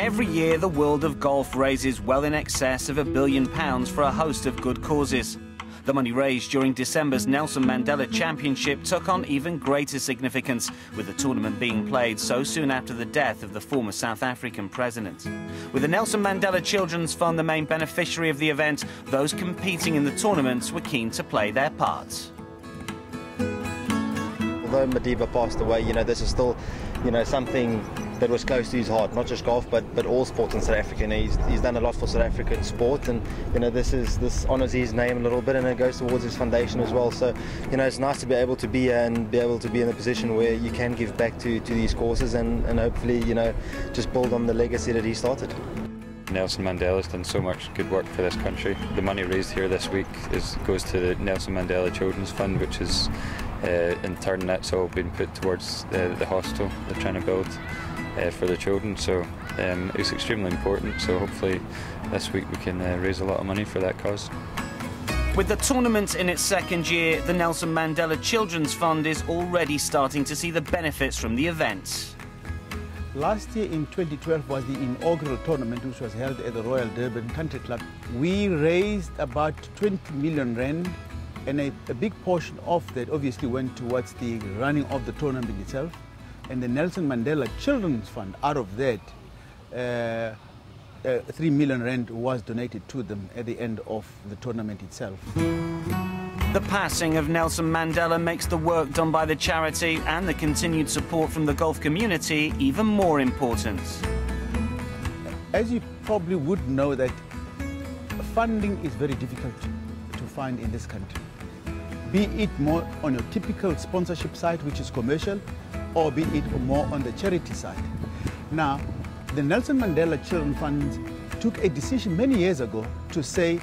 Every year, the world of golf raises well in excess of £1 billion for a host of good causes. The money raised during December's Nelson Mandela Championship took on even greater significance, with the tournament being played so soon after the death of the former South African president. With the Nelson Mandela Children's Fund the main beneficiary of the event, those competing in the tournaments were keen to play their parts. Although Mandela passed away, this is still, something that was close to his heart, not just golf, but all sports in South Africa. He's done a lot for South African sport, and this honours his name a little bit, and it goes towards his foundation as well. So, it's nice to be able to be here and be able to be in a position where you can give back to these causes and hopefully, just build on the legacy that he started. Nelson Mandela's done so much good work for this country. The money raised here this week goes to the Nelson Mandela Children's Fund, which is in turn that's all been put towards the hostel they're trying to build for the children. So it's extremely important. So hopefully this week we can raise a lot of money for that cause. With the tournament in its second year, the Nelson Mandela Children's Fund is already starting to see the benefits from the event. Last year in 2012 was the inaugural tournament, which was held at the Royal Durban Country Club. We raised about 20 million rand, and a big portion of that obviously went towards the running of the tournament itself. And the Nelson Mandela Children's Fund, out of that, 3 million rand was donated to them at the end of the tournament itself. The passing of Nelson Mandela makes the work done by the charity and the continued support from the golf community even more important. As you probably would know, that funding is very difficult to find in this country. Be it more on your typical sponsorship side, which is commercial, or be it more on the charity side. Now, the Nelson Mandela Children's Fund took a decision many years ago to say,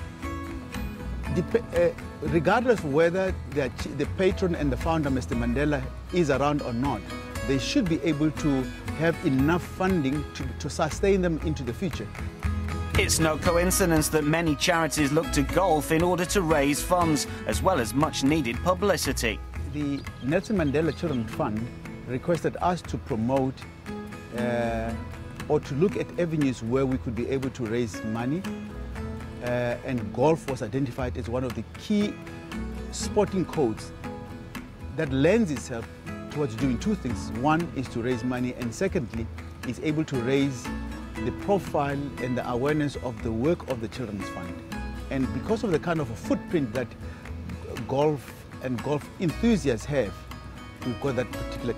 regardless of whether the patron and the founder, Mr. Mandela, is around or not, they should be able to have enough funding to sustain them into the future. It's no coincidence that many charities look to golf in order to raise funds, as well as much-needed publicity. The Nelson Mandela Children's Fund requested us to promote or to look at avenues where we could be able to raise money. And golf was identified as one of the key sporting codes that lends itself towards doing two things. One is to raise money, and secondly is able to raise the profile and the awareness of the work of the Children's Fund. And because of the kind of a footprint that golf and golf enthusiasts have, we've got that particular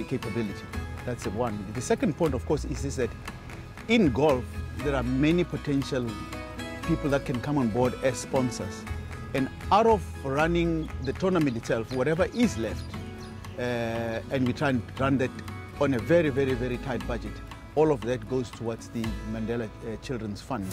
capability. That's the one. The second point, of course, is that in golf there are many potential people that can come on board as sponsors. And out of running the tournament itself, whatever is left, and we try and run that on a very, very, very tight budget, all of that goes towards the Mandela Children's Fund.